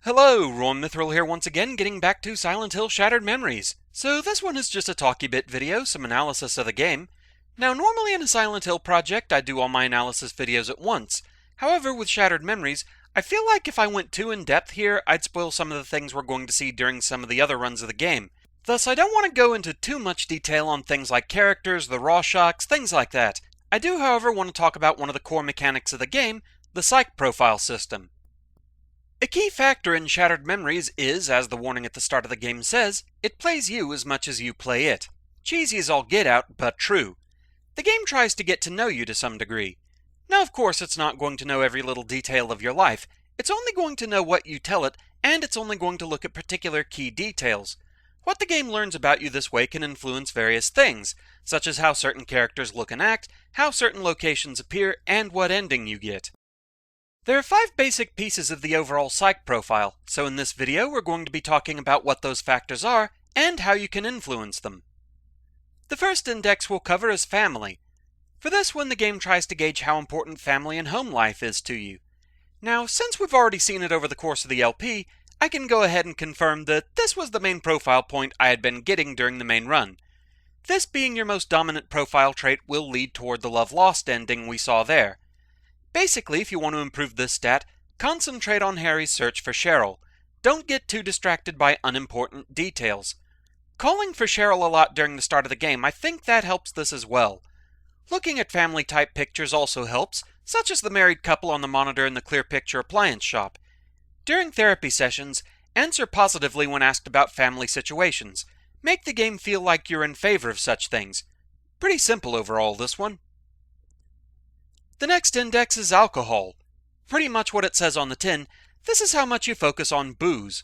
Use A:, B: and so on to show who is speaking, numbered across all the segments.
A: Hello, Ron Mithril here once again, getting back to Silent Hill Shattered Memories. So this one is just a talky bit video, some analysis of the game. Now normally in a Silent Hill project I do all my analysis videos at once. However, with Shattered Memories, I feel like if I went too in depth here, I'd spoil some of the things we're going to see during some of the other runs of the game. Thus, I don't want to go into too much detail on things like characters, the raw shocks, things like that. I do, however, want to talk about one of the core mechanics of the game, the Psych Profile system. A key factor in Shattered Memories is, as the warning at the start of the game says, it plays you as much as you play it. Cheesy as all get out, but true. The game tries to get to know you to some degree. Now, of course, it's not going to know every little detail of your life. It's only going to know what you tell it, and it's only going to look at particular key details. What the game learns about you this way can influence various things, such as how certain characters look and act, how certain locations appear, and what ending you get. There are 5 basic pieces of the overall Psych Profile, so in this video we're going to be talking about what those factors are, and how you can influence them. The first index we'll cover is family. For this one, the game tries to gauge how important family and home life is to you. Now, since we've already seen it over the course of the LP, I can go ahead and confirm that this was the main profile point I had been getting during the main run. This being your most dominant profile trait will lead toward the love lost ending we saw there. Basically, if you want to improve this stat, concentrate on Harry's search for Cheryl. Don't get too distracted by unimportant details. Calling for Cheryl a lot during the start of the game, I think that helps this as well. Looking at family-type pictures also helps, such as the married couple on the monitor in the Clear Picture appliance shop. During therapy sessions, answer positively when asked about family situations. Make the game feel like you're in favor of such things. Pretty simple overall, this one. The next index is alcohol. Pretty much what it says on the tin, this is how much you focus on booze.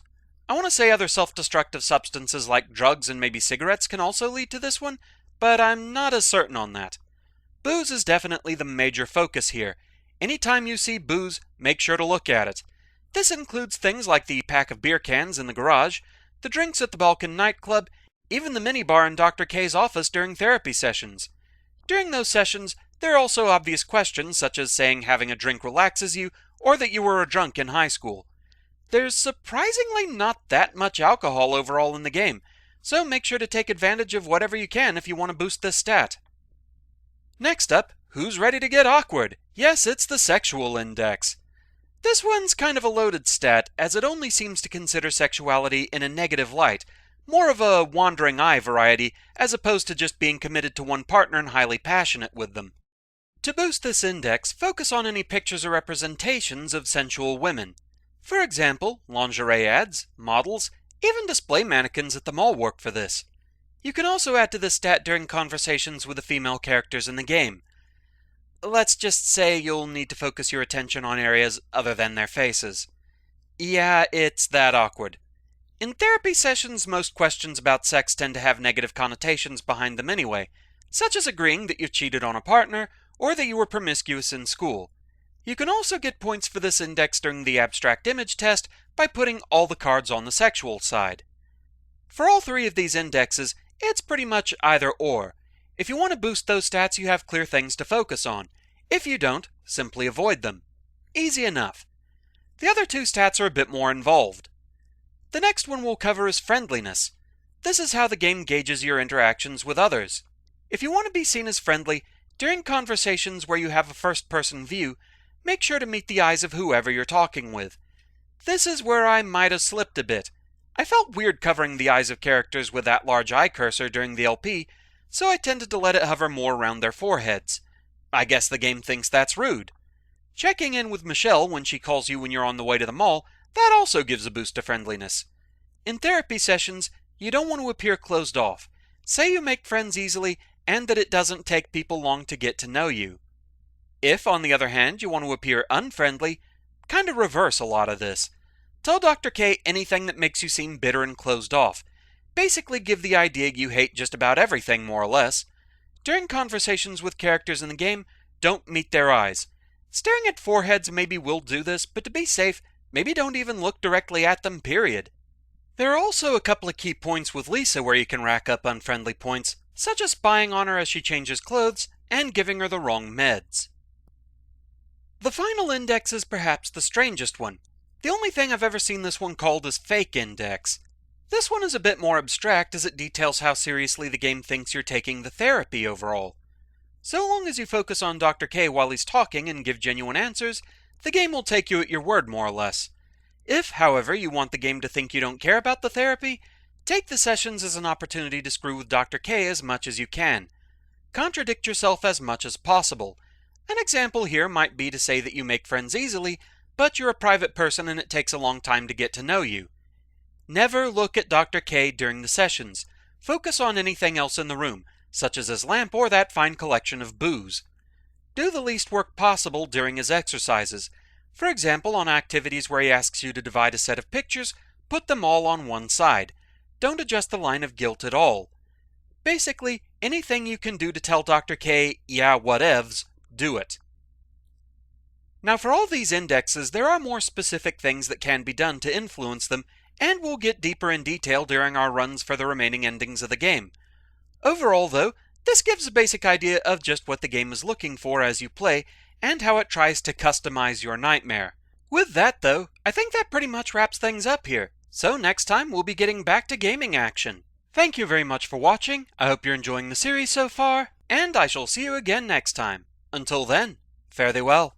A: I want to say other self-destructive substances like drugs and maybe cigarettes can also lead to this one, but I'm not as certain on that. Booze is definitely the major focus here. Anytime you see booze, make sure to look at it. This includes things like the pack of beer cans in the garage, the drinks at the Balkan nightclub, even the minibar in Dr. K's office during therapy sessions. During those sessions, there are also obvious questions such as saying having a drink relaxes you, or that you were a drunk in high school. There's surprisingly not that much alcohol overall in the game, so make sure to take advantage of whatever you can if you want to boost this stat. Next up, who's ready to get awkward? Yes, it's the sexual index. This one's kind of a loaded stat, as it only seems to consider sexuality in a negative light, more of a wandering eye variety, as opposed to just being committed to one partner and highly passionate with them. To boost this index, focus on any pictures or representations of sensual women. For example, lingerie ads, models, even display mannequins at the mall work for this. You can also add to this stat during conversations with the female characters in the game. Let's just say you'll need to focus your attention on areas other than their faces. Yeah, it's that awkward. In therapy sessions, most questions about sex tend to have negative connotations behind them anyway, such as agreeing that you've cheated on a partner, or that you were promiscuous in school. You can also get points for this index during the abstract image test by putting all the cards on the sexual side. For all 3 of these indexes, it's pretty much either or. If you want to boost those stats, you have clear things to focus on. If you don't, simply avoid them. Easy enough. The other 2 stats are a bit more involved. The next one we'll cover is friendliness. This is how the game gauges your interactions with others. If you want to be seen as friendly, during conversations where you have a first-person view, make sure to meet the eyes of whoever you're talking with. This is where I might have slipped a bit. I felt weird covering the eyes of characters with that large eye cursor during the LP, so I tended to let it hover more around their foreheads. I guess the game thinks that's rude. Checking in with Michelle when she calls you when you're on the way to the mall, that also gives a boost to friendliness. In therapy sessions, you don't want to appear closed off. Say you make friends easily, and that it doesn't take people long to get to know you. If, on the other hand, you want to appear unfriendly, kind of reverse a lot of this. Tell Dr. K anything that makes you seem bitter and closed off. Basically give the idea you hate just about everything, more or less. During conversations with characters in the game, don't meet their eyes. Staring at foreheads maybe will do this, but to be safe, maybe don't even look directly at them, period. There are also a couple of key points with Lisa where you can rack up unfriendly points, such as spying on her as she changes clothes and giving her the wrong meds. The final index is perhaps the strangest one. The only thing I've ever seen this one called is Fake Index. This one is a bit more abstract as it details how seriously the game thinks you're taking the therapy overall. So long as you focus on Dr. K while he's talking and give genuine answers, the game will take you at your word more or less. If, however, you want the game to think you don't care about the therapy, take the sessions as an opportunity to screw with Dr. K as much as you can. Contradict yourself as much as possible. An example here might be to say that you make friends easily, but you're a private person and it takes a long time to get to know you. Never look at Dr. K during the sessions. Focus on anything else in the room, such as his lamp or that fine collection of booze. Do the least work possible during his exercises. For example, on activities where he asks you to divide a set of pictures, put them all on one side. Don't adjust the line of guilt at all. Basically, anything you can do to tell Dr. K, yeah, whatevs, do it. Now for all these indexes, there are more specific things that can be done to influence them, and we'll get deeper in detail during our runs for the remaining endings of the game. Overall, though, this gives a basic idea of just what the game is looking for as you play, and how it tries to customize your nightmare. With that, though, I think that pretty much wraps things up here. So next time, we'll be getting back to gaming action. Thank you very much for watching, I hope you're enjoying the series so far, and I shall see you again next time. Until then, fare thee well.